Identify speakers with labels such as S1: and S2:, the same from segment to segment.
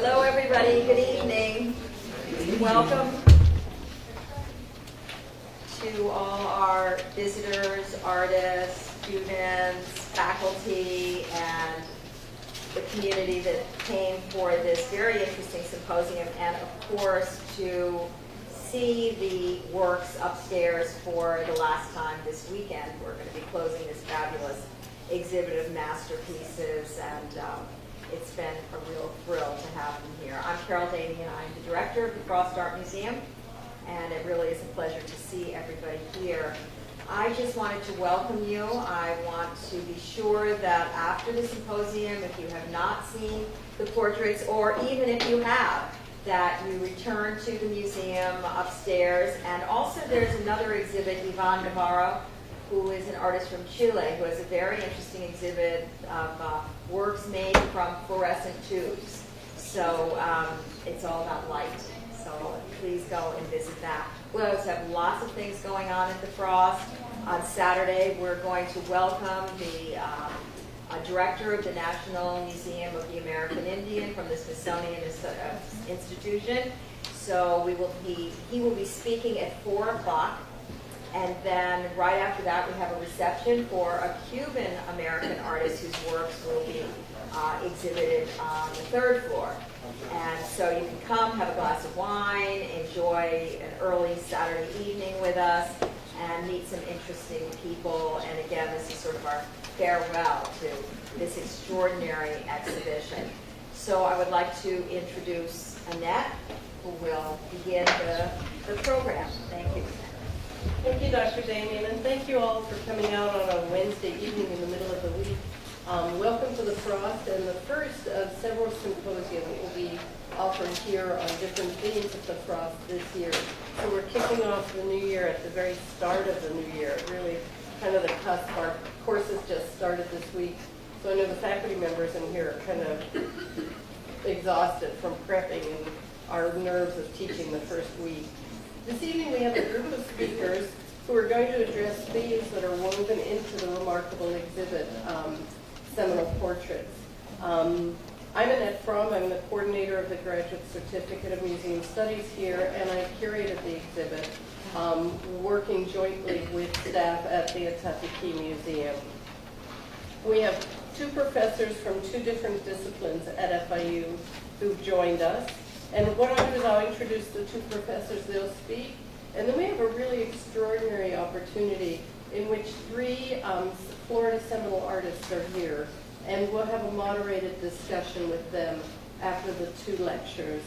S1: Hello, everybody. Good evening. Welcome to all our visitors, artists, students, faculty, and the community that came for this very interesting symposium, and of course to see the works upstairs for the last time this weekend. We're going to be closing this fabulous exhibit of masterpieces, and it's been a real thrill to have them here. I'm Carol Daney, and I'm the director of the Frost Art Museum, and it really is a pleasure to see everybody here. I just wanted to welcome you. I want to be sure that after the symposium, if you have not seen the portraits, or even if you have, that you return to the museum upstairs. And also there's another exhibit, Yvonne Navarro, who is an artist from Chile, who has a very interesting exhibit of works made from fluorescent tubes. So it's all about light. So please go and visit that. We also have lots of things going on at the Frost. On Saturday, we're going to welcome the director of the National Museum of the American Indian from the Smithsonian Institution. So he will be speaking at 4 o'clock. And then right after that, we have a reception for a Cuban American artist whose works will be exhibited on the 3rd floor. And so you can come, have a glass of wine, enjoy an early Saturday evening with us, and meet some interesting people. And again, this is sort of our farewell to this extraordinary exhibition. So I would like to introduce Annette, who will begin the program. Thank you.
S2: Thank you, Dr. Damien, and thank you all for coming out on a Wednesday evening in the middle of the week. Welcome to the Frost, and the first of several symposia that will be offered here on different themes at the Frost this year. So we're kicking off the new year at the very start of the new year, really kind of the cusp. Our courses just started this week, so I know the faculty members in here are kind of exhausted from prepping and our nerves of teaching the first week. This evening we have a group of speakers who are going to address themes that are woven into the remarkable exhibit, Seminole Portraits. I'm Annette Fromm. I'm the coordinator of the Graduate Certificate of Museum Studies here, and I curated the exhibit, working jointly with staff at the Atatuki Museum. We have 2 professors from 2 different disciplines at FIU who've joined us. And what I'll do is I'll introduce the 2 professors, they'll speak, and then we have a really extraordinary opportunity in which 3 Florida Seminole artists are here, and we'll have a moderated discussion with them after the 2 lectures.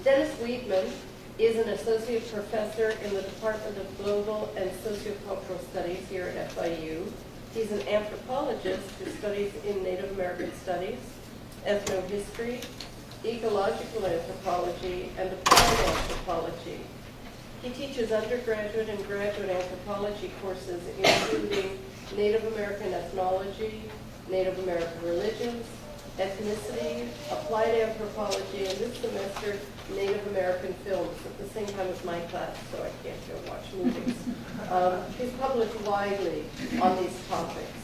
S2: Dennis Weidman is an associate professor in the Department of Global and Sociocultural Studies here at FIU. He's an anthropologist who studies in Native American studies, ethnohistory, ecological anthropology, and applied anthropology. He teaches undergraduate and graduate anthropology courses including Native American ethnology, Native American religions, ethnicity, applied anthropology, and this semester, Native American films at the same time as my class, so I can't go watch movies. He's published widely on these topics.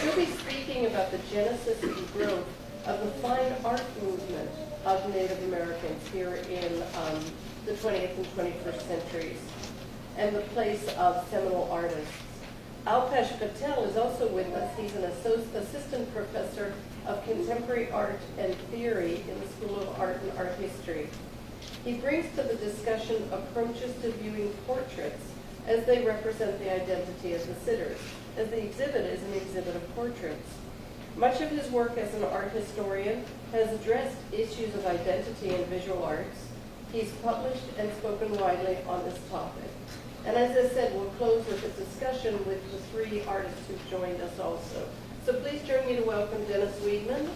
S2: He'll be speaking about the genesis and growth of the fine art movement of Native Americans here in the 20th and 21st centuries, and the place of Seminole artists. Alpesh Patel is also with us. He's an assistant professor of contemporary art and theory in the School of Art and Art History. He brings to the discussion approaches to viewing portraits as they represent the identity of the sitters, as the exhibit is an exhibit of portraits. Much of his work as an art historian has addressed issues of identity in visual arts. He's published and spoken widely on this topic. And as I said, we'll close with a discussion with the 3 artists who've joined us also. So please join me to welcome Dennis Weidman.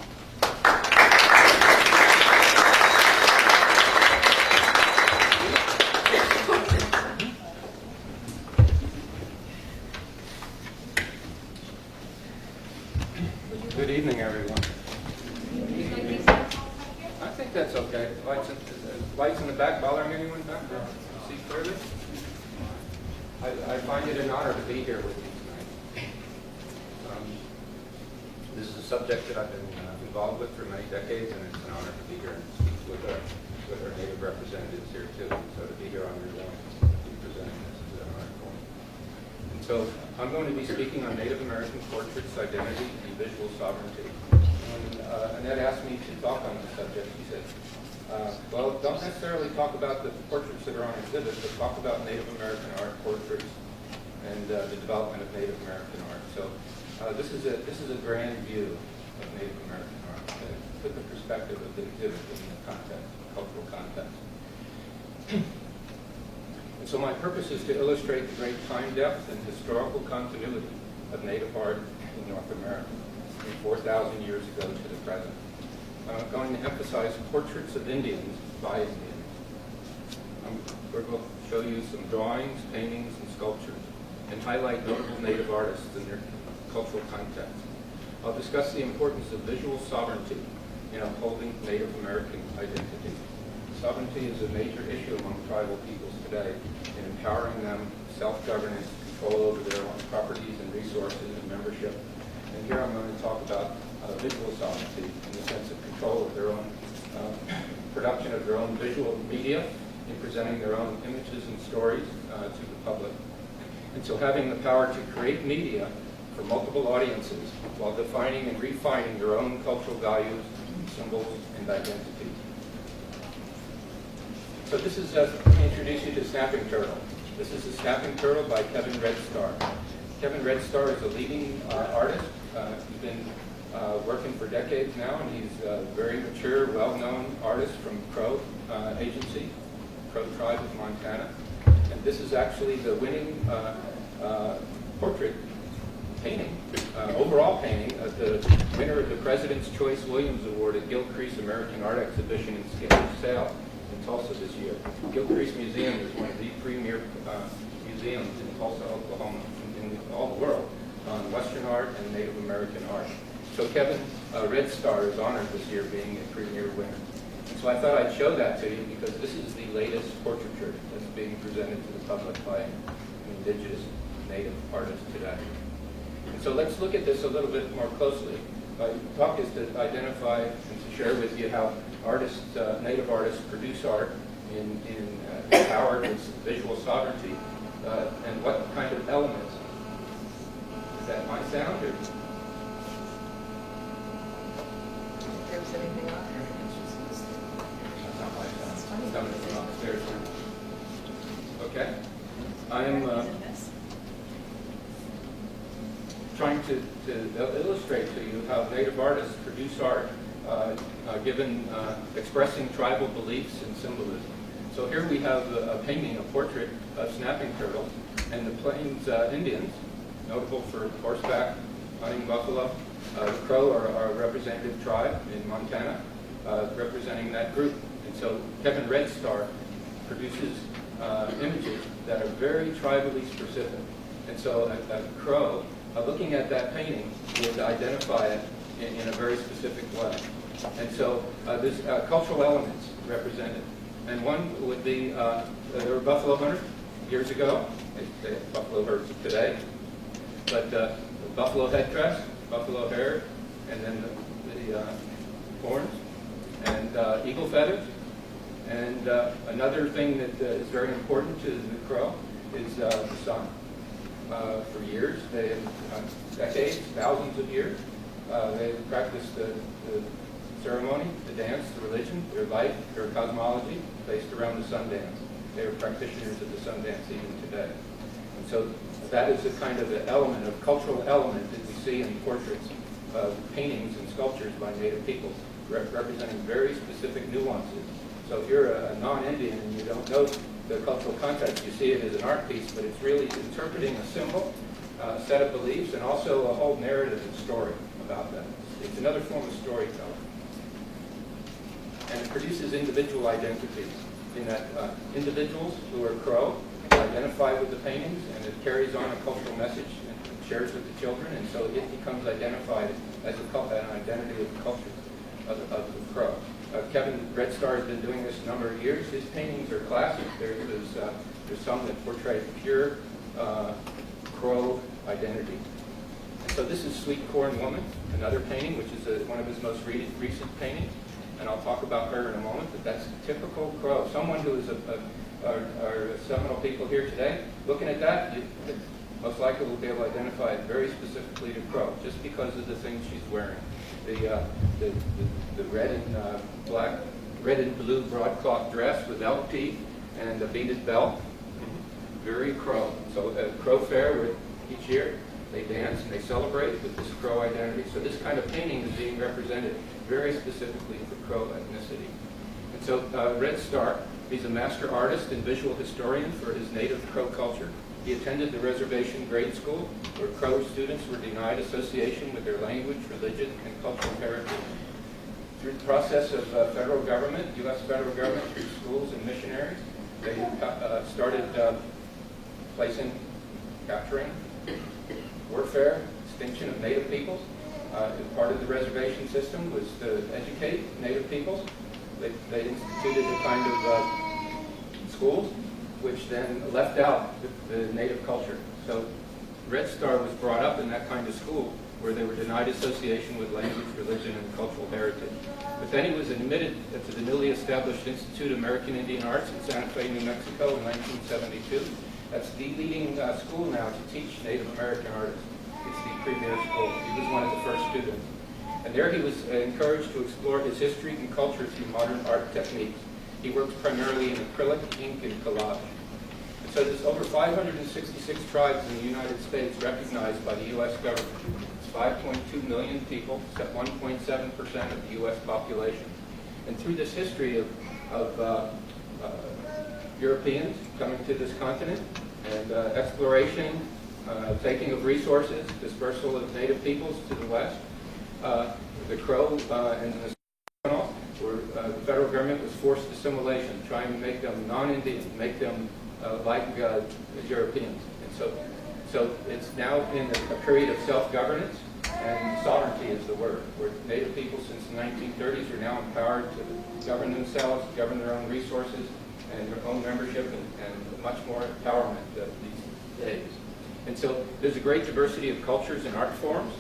S3: Good evening, everyone. I think that's okay. Lights in the back bothering anyone back there? See clearly? I find it an honor to be here with you tonight. This is a subject that I've been involved with for many decades, and it's an honor to be here and speak with our Native representatives here too. So to be here on your lawn, to be presenting this is an honor for me. And so I'm going to be speaking on Native American portraits, identity, and visual sovereignty. And Annette asked me to talk on this subject. She said, well, don't necessarily talk about the portraits that are on exhibit, but talk about Native American art portraits and the development of Native American art. So this is a grand view of Native American art. Put the perspective of the exhibit in the context, cultural context. And so my purpose is to illustrate the great time depth and historical continuity of Native art in North America from 4,000 years ago to the present. I'm going to emphasize portraits of Indians by Indians. We're going to show you some drawings, paintings, and sculptures, and highlight notable Native artists and their cultural context. I'll discuss the importance of visual sovereignty in upholding Native American identity. Sovereignty is a major issue among tribal peoples today in empowering them self-governance, control over their own properties and resources and membership. And here I'm going to talk about visual sovereignty in the sense of control of their own production of their own visual media in presenting their own images and stories to the public. And so having the power to create media for multiple audiences while defining and refining their own cultural values, symbols, and identity. So this is, let me introduce you to Snapping Turtle. This is a Snapping Turtle by Kevin Red Star. Kevin Red Star is a leading artist. He's been working for decades now, and he's a very mature, well-known artist from Crow Agency, Crow Tribe of Montana. And this is actually the winning portrait painting, overall painting, of the winner of the President's Choice Williams Award at Gilcrease American Art Exhibition and Sale in Tulsa this year. Gilcrease Museum is one of the premier museums in Tulsa, Oklahoma, in all the world, on Western art and Native American art. So Kevin Red Star is honored this year being a premier winner. And so I thought I'd show that to you because this is the latest portraiture that's being presented to the public by an indigenous Native artist today. And so let's look at this a little bit more closely. My talk is to identify and to share with you how artists, Native artists produce art in empowered with visual sovereignty and what kind of elements. Is that my sound? Or?
S1: If there was anything on there.
S3: That's not my sound. It's coming from upstairs. Okay. I am trying to illustrate to you how Native artists produce art given expressing tribal beliefs and symbolism. So here we have a painting, a portrait of snapping turtles and the Plains Indians, notable for horseback hunting buffalo. The Crow are a representative tribe in Montana, representing that group. And so Kevin Red Star produces images that are very tribally specific. And so a Crow, looking at that painting, would identify it in a very specific way. And so there's cultural elements represented. And one would be, there were buffalo hunters years ago. They have buffalo herds today. But buffalo headdress, buffalo hair, and then the horns, and eagle feathers. And another thing that is very important to the Crow is the sun. For years, decades, thousands of years, they practiced the ceremony, the dance, the religion, their life, their cosmology, based around the sun dance. They are practitioners of the sun dance even today. And so that is a kind of an element, a cultural element that we see in portraits, paintings and sculptures by Native peoples, representing very specific nuances. So if you're a non-Indian and you don't know the cultural context, you see it as an art piece, but it's really interpreting a symbol, a set of beliefs, and also a whole narrative and story about them. It's another form of storytelling. And it produces individual identities in that individuals who are Crow identify with the paintings, and it carries on a cultural message and shares with the children, and so it becomes identified as an identity of the culture of the Crow. Kevin Red Star has been doing this a number of years. His paintings are classic. There's some that portray pure Crow identity. And So this is Sweet Corn Woman, another painting, which is one of his most recent paintings. And I'll talk about her in a moment, but that's typical Crow. Someone who is our Seminole people here today, looking at that, you most likely will be able to identify it very specifically to Crow, just because of the things she's wearing. The red and black, red and blue broadcloth dress with elk teeth and a beaded belt, very Crow. So Crow Fair, where each year they dance and they celebrate with this Crow identity. So this kind of painting is being represented very specifically for Crow ethnicity. And so Red Star, he's a master artist and visual historian for his native Crow culture. He attended the reservation grade school, where Crow students were denied association with their language, religion, and cultural heritage. Through the process of federal government, U.S. federal government, through schools and missionaries, they started placing, capturing, warfare, extinction of Native peoples. And part of the reservation system was to educate Native peoples. They instituted a kind of schools, which then left out the Native culture. So Red Star was brought up in that kind of school where they were denied association with language, religion, and cultural heritage. But then he was admitted to the newly established Institute of American Indian Arts in Santa Fe, New Mexico in 1972. That's the leading school now to teach Native American artists. It's the premier school. He was one of the first students. And there he was encouraged to explore his history and culture through modern art techniques. He works primarily in acrylic, ink, and collage. And so there's over 566 tribes in the United States recognized by the U.S. government. It's 5.2 million people, 1.7% of the U.S. population. And through this history of Europeans coming to this continent and exploration, taking of resources, dispersal of Native peoples to the west, the Crow and the Seminole, where the federal government was forced assimilation, trying to make them non-Indian, make them like Europeans. And so it's now in a period of self-governance, and sovereignty is the word, where Native people since the 1930s are now empowered to govern themselves, govern their own resources, and their own membership, and much more empowerment these days. And so there's a great diversity of cultures and art forms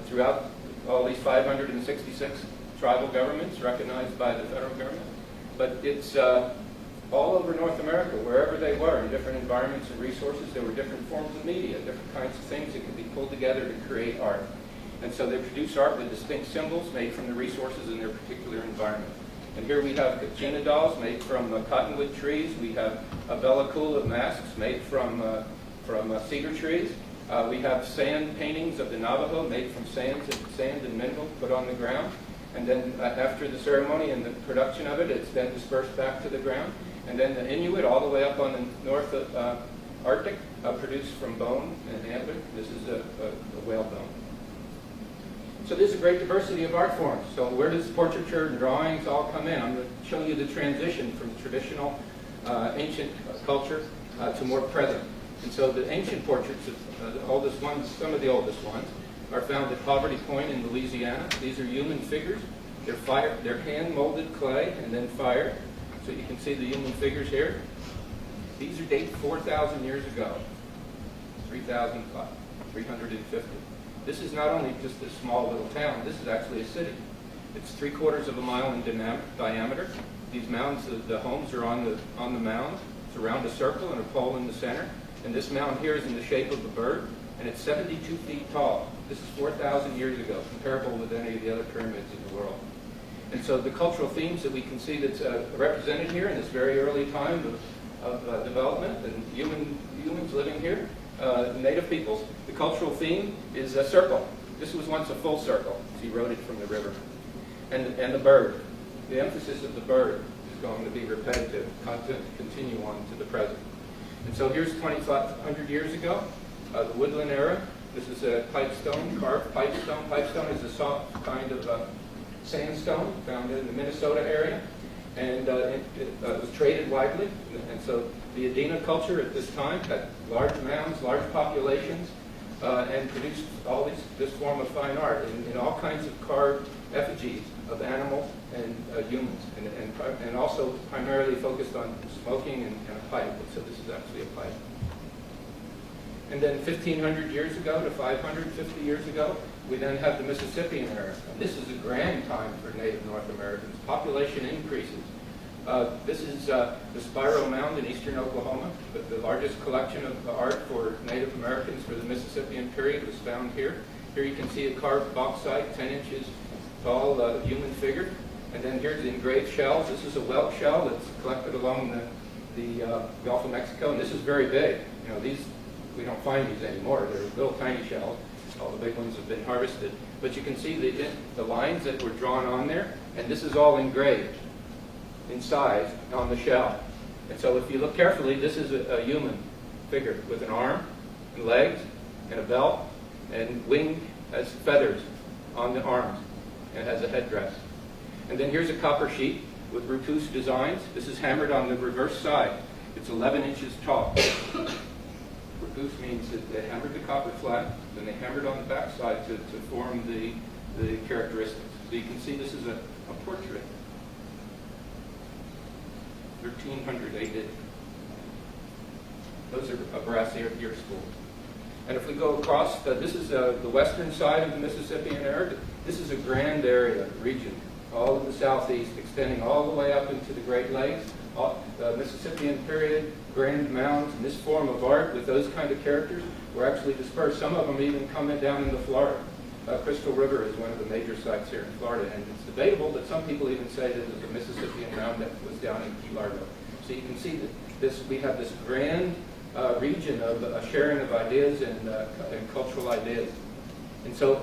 S3: throughout all these 566 tribal governments recognized by the federal government. But it's all over North America, wherever they were, in different environments and resources, there were different forms of media, different kinds of things that could be pulled together to create art. And so they produce art with distinct symbols made from the resources in their particular environment. And here we have Kachina dolls made from cottonwood trees. We have Bella Coola masks made from cedar trees. We have sand paintings of the Navajo made from sand and mineral put on the ground. And then after the ceremony and the production of it, it's then dispersed back to the ground. And then the Inuit, all the way up on the North Arctic, produced from bone and antler. This is a whale bone. So there's a great diversity of art forms. So where does portraiture and drawings all come in? I'm going to show you the transition from traditional ancient culture to more present. And so the ancient portraits, the oldest ones, some of the oldest ones, are found at Poverty Point in Louisiana. These are human figures. They're hand-molded clay and then fired. So you can see the human figures here. These are dated 4,000 years ago, 350. This is not only just a small little town, this is actually a city. It's 3/4 of a mile in diameter. These mounds, the homes are on the mound. It's around a circle and a pole in the center. And this mound here is in the shape of a bird, and it's 72 feet tall. This is 4,000 years ago, comparable with any of the other pyramids in the world. And so the cultural themes that we can see that's represented here in this very early time of development and humans living here, Native peoples, the cultural theme is a circle. This was once a full circle. It's eroded from the river. And the bird. The emphasis of the bird is going to be repetitive, continue on to the present. And so here's 2,500 years ago, the woodland era. This is a pipestone, carved pipestone. Pipestone is a soft kind of sandstone found in the Minnesota area, and it was traded widely. And so the Adena culture at this time had large mounds, large populations, and produced this form of fine art in all kinds of carved effigies of animals and humans, and also primarily focused on smoking and a pipe. So this is actually a pipe. And then 1,500 years ago to 550 years ago, we then have the Mississippian era. And this is a grand time for Native North Americans. Population increases. This is the Spiro Mound in eastern Oklahoma, but the largest collection of art for Native Americans for the Mississippian period was found here. Here you can see a carved bauxite, 10 inches tall human figure. And then here's the engraved shells. This is a whelk shell that's collected along the Gulf of Mexico, and this is very big. You know, these, we don't find these anymore. They're little tiny shells. All the big ones have been harvested. But you can see the lines that were drawn on there, and this is all engraved in size on the shell. And so if you look carefully, this is a human figure with an arm and legs and a belt and wing as feathers on the arms and has a headdress. And then here's a copper sheet with retouche designs. This is hammered on the reverse side. It's 11 inches tall. Retouche means that they hammered the copper flat, then they hammered on the back side to form the characteristics. So you can see this is a portrait. 1300 they did. Those are a brass ear spool. And if we go across, this is the western side of the Mississippian era. This is a grand area, region, all of the southeast, extending all the way up into the Great Lakes. The Mississippian period, grand mounds, and this form of art with those kind of characters were actually dispersed. Some of them even come down into Florida. Crystal River is one of the major sites here in Florida, and it's debatable, but some people even say that it was a Mississippian mound that was down in Key Largo. So you can see that we have this grand region of sharing of ideas and cultural ideas. And so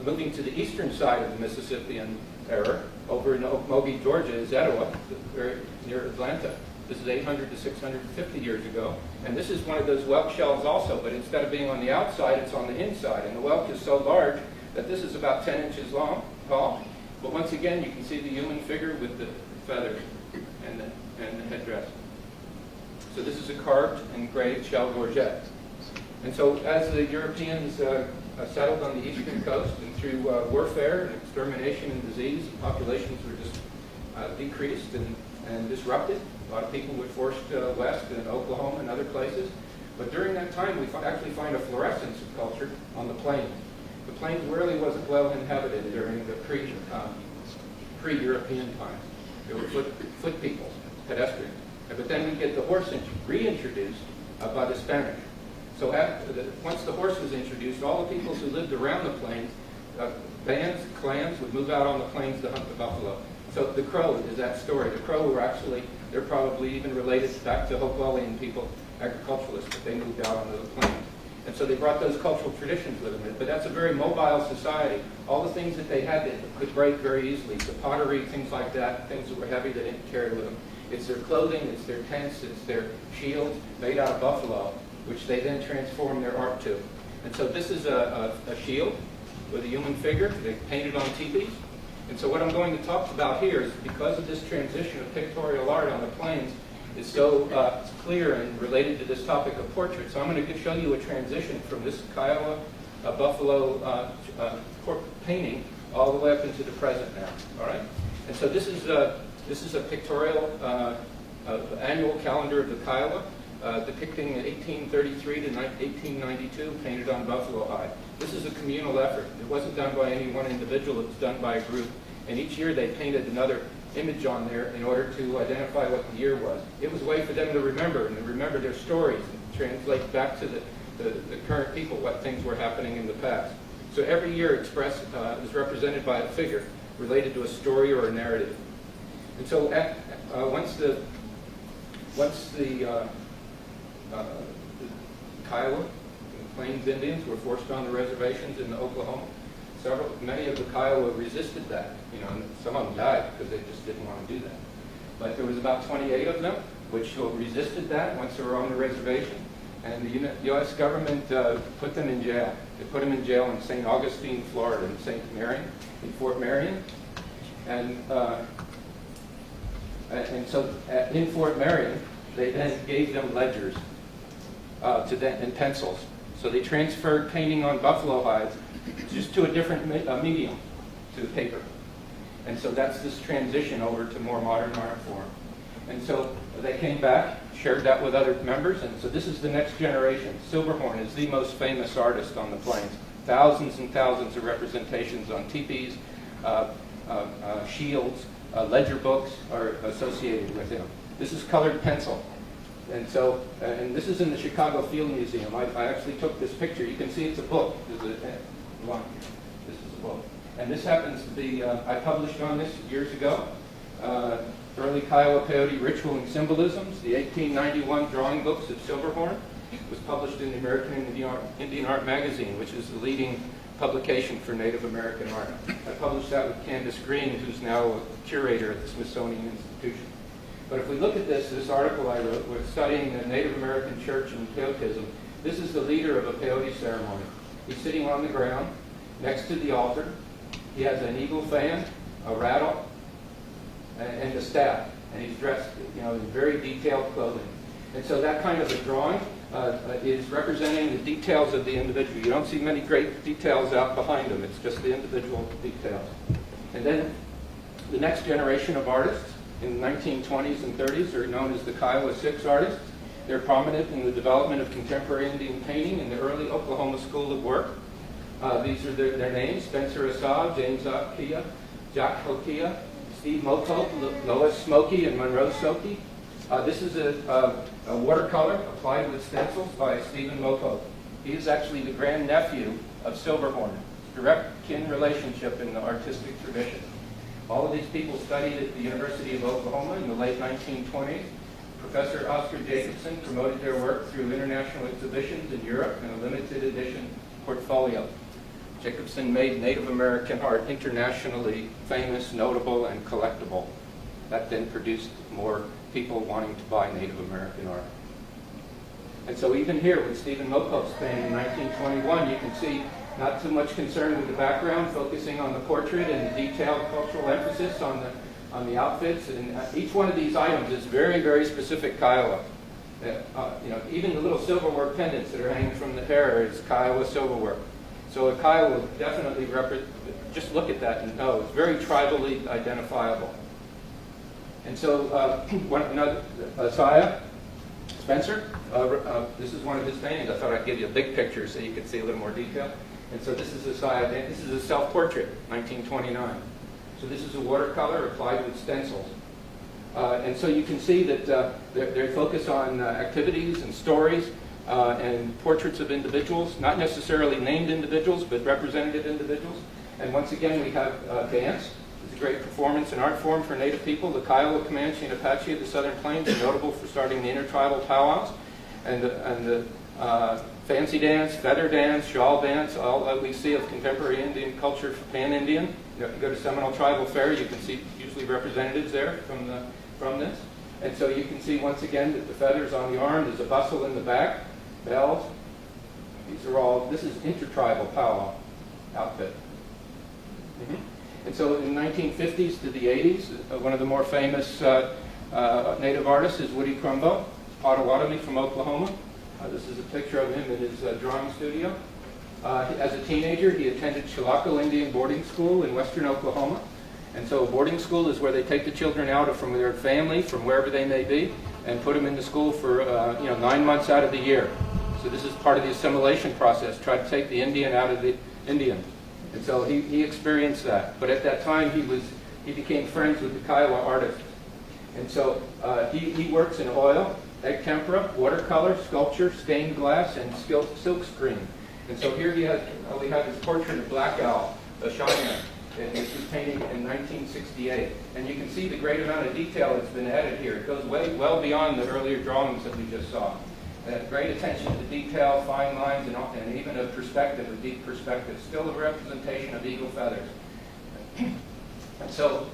S3: moving to the eastern side of the Mississippian era, over in Okmulgee, Georgia, is Etowah, very near Atlanta. This is 800 to 650 years ago. And this is one of those whelk shells also, but instead of being on the outside, it's on the inside. And the whelk is so large that this is about 10 inches tall. But once again, you can see the human figure with the feathers and the headdress. So this is a carved, engraved shell gorget. And so as the Europeans settled on the eastern coast, and through warfare and extermination and disease, populations were just decreased and disrupted. A lot of people were forced west in Oklahoma and other places. But during that time, we actually find a fluorescence of culture on the plains. The plains really wasn't well inhabited during the pre-European times. There were foot people, pedestrians. But then we get the horse reintroduced by the Spanish. So once the horse was introduced, all the peoples who lived around the plains, bands, clans, would move out on the plains to hunt the buffalo. So the Crow is that story. The Crow were actually, they're probably even related back to Hopewellian people, agriculturalists, but they moved out onto the plains. And so they brought those cultural traditions with them. But that's a very mobile society. All the things that they had that could break very easily, the pottery, things like that, things that were heavy they didn't carry with them. It's their clothing, it's their tents, it's their shields made out of buffalo, which they then transform their art to. And so this is a shield with a human figure. They painted on teepees. And so what I'm going to talk about here is because of this transition of pictorial art on the plains is so clear and related to this topic of portrait. So I'm going to show you a transition from this Kiowa buffalo painting all the way up into the present now. All right. And so this is a pictorial annual calendar of the Kiowa depicting 1833 to 1892, painted on buffalo hide. This is a communal effort. It wasn't done by any one individual. It was done by a group. And each year they painted another image on there in order to identify what the year was. It was a way for them to remember and to remember their stories and translate back to the current people what things were happening in the past. So every year is represented by a figure related to a story or a narrative. And so once the Kiowa, the Plains Indians were forced on the reservations in Oklahoma, many of the Kiowa resisted that, and some of them died because they just didn't want to do that. But there was about 28 of them which resisted that once they were on the reservation, and the U.S. government put them in jail. They put them in jail in St. Augustine, Florida, in Fort Marion, and so in Fort Marion, they then gave them ledgers and pencils. So they transferred painting on buffalo hides just to a different medium, to paper. And so that's this transition over to more modern art form. And so they came back, shared that with other members, and so this is the next generation. Silverhorn is the most famous artist on the plains. Thousands and thousands of representations on teepees, shields, ledger books are associated with him. This is colored pencil. And so, and this is in the Chicago Field Museum. I actually took this picture. You can see it's a book. This is a book. And this happens to be, I published on this years ago. Early Kiowa Peyote Ritual and Symbolisms, the 1891 drawing books of Silverhorn, was published in the American Indian Art Magazine, which is the leading publication for Native American art. I published that with Candace Green, who's now a curator at the Smithsonian Institution. But if we look at this article I wrote, we're studying the Native American church and peyotism. This is the leader of a peyote ceremony. He's sitting on the ground next to the altar. He has an eagle fan, a rattle, and a staff, and he's dressed, in very detailed clothing. And so that kind of a drawing is representing the details of the individual. You don't see many great details out behind him. It's just the individual details. And then the next generation of artists in the 1920s and 30s are known as the Kiowa Six artists. They're prominent in the development of contemporary Indian painting in the early Oklahoma School of Work. These are their names: Spencer Assad, James Kia, Jack Hokia, Steve Mokope, Lois Smokey, and Monroe Soki. This is a watercolor applied with stencils by Stephen Mokope. He is actually the grandnephew of Silverhorn, direct kin relationship in the artistic tradition. All of these people studied at the University of Oklahoma in the late 1920s. Professor Oscar Jacobson promoted their work through international exhibitions in Europe and a limited edition portfolio. Jacobson made Native American art internationally famous, notable, and collectible. That then produced more people wanting to buy Native American art. And so even here with Stephen Mokope's painting in 1921, you can see not too much concern with the background, focusing on the portrait and the detailed cultural emphasis on the outfits. And each one of these items is very, very specific Kiowa. Even the little silverware pendants that are hanging from the hair is Kiowa silverware. So a Kiowa will definitely just look at that and know it's very tribally identifiable. And so another Saya Spencer, this is one of his paintings. I thought I'd give you a big picture so you could see a little more detail. And so this is Saya. This is a self-portrait, 1929. So this is a watercolor applied with stencils. And so you can see that they focus on activities and stories and portraits of individuals, not necessarily named individuals, but representative individuals. And once again, we have dance. It's a great performance and art form for Native people. The Kiowa, Comanche, and Apache of the Southern Plains are notable for starting the intertribal powwows. And the fancy dance, feather dance, shawl dance, all that we see of contemporary Indian culture for Pan-Indian. If you go to Seminole Tribal Fair, you can see usually representatives there from this. And so you can see once again that the feathers on the arm, there's a bustle in the back, bells. This is intertribal powwow outfit. And so in the 1950s to the 80s, one of the more famous Native artists is Woody Crumbo, Potawatomi from Oklahoma. This is a picture of him in his drawing studio. As a teenager, he attended Chilocco Indian boarding school in western Oklahoma. And so a boarding school is where they take the children out from their family, from wherever they may be, and put them into school for 9 months out of the year. So this is part of the assimilation process, try to take the Indian out of the Indian. And so he experienced that. But at that time, he became friends with the Kiowa artists. And so he works in oil, egg tempera, watercolor, sculpture, stained glass, and silk screen. And so here we have his portrait of Black Owl, the Cheyenne. And this was painted in 1968. And you can see the great amount of detail that's been added here. It goes well beyond the earlier drawings that we just saw. Great attention to detail, fine lines, and even a perspective, a deep perspective. Still a representation of eagle feathers. And so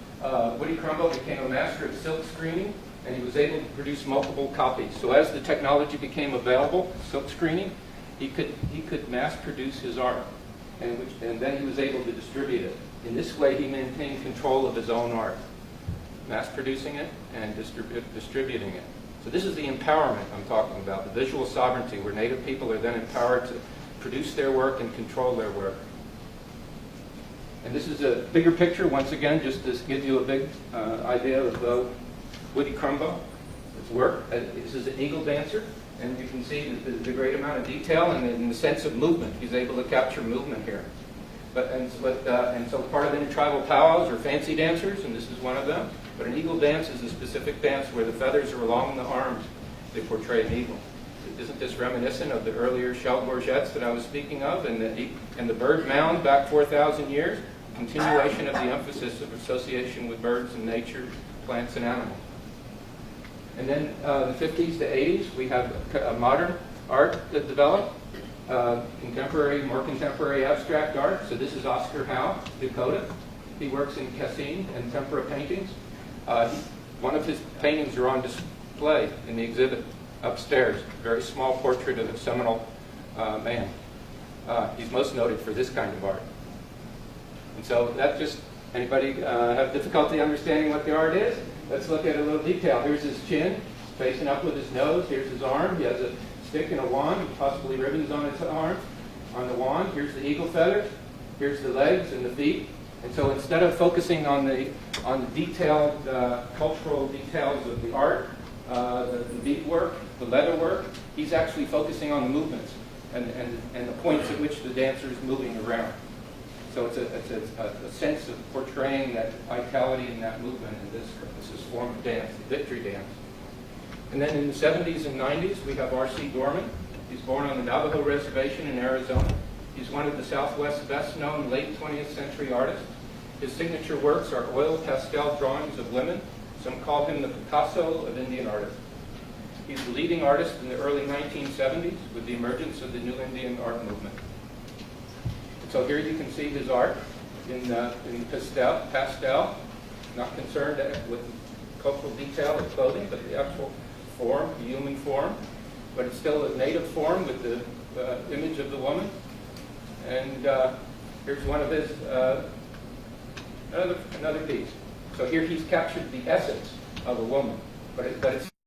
S3: Woody Crumbo became a master of silk screening, and he was able to produce multiple copies. So as the technology became available, silk screening, he could mass produce his art, and then he was able to distribute it. In this way, he maintained control of his own art, mass producing it and distributing it. So this is the empowerment I'm talking about, the visual sovereignty, where Native people are then empowered to produce their work and control their work. And this is a bigger picture, once again, just to give you a big idea of Woody Crumbo, his work. This is an eagle dancer, and you can see the great amount of detail and the sense of movement. He's able to capture movement here. And so part of any tribal powwows are fancy dancers, and this is one of them. But an eagle dance is a specific dance where the feathers are along the arms. They portray an eagle. Isn't this reminiscent of the earlier shell gorgets that I was speaking of, and the bird mound back 4,000 years? Continuation of the emphasis of association with birds and nature, plants and animals. And then the 50s to 80s, we have a modern art that developed, more contemporary abstract art. So this is Oscar Howe, Dakota. He works in cassine and tempera paintings. One of his paintings are on display in the exhibit upstairs. A very small portrait of a Seminole man. He's most noted for this kind of art. And so that just, anybody have difficulty understanding what the art is? Let's look at a little detail. Here's his chin, facing up with his nose. Here's his arm. He has a stick and a wand, possibly ribbons on his arm, on the wand. Here's the eagle feathers. Here's the legs and the feet. And so instead of focusing on the detailed cultural details of the art, the beadwork, the leather work, he's actually focusing on the movements and the points at which the dancer is moving around. So it's a sense of portraying that vitality and that movement in this form of dance, the victory dance. And then in the 70s and 90s, we have R.C. Dorman. He's born on the Navajo Reservation in Arizona. He's one of the Southwest's best-known late 20th century artists. His signature works are oil pastel drawings of women. Some call him the Picasso of Indian artists. He's the leading artist in the early 1970s with the emergence of the New Indian art movement. So here you can see his art in pastel, not concerned with cultural detail of clothing, but the actual form, the human form. But it's still a native form with the image of the woman. And here's one of his, another piece. So here he's captured the essence of a woman, but it's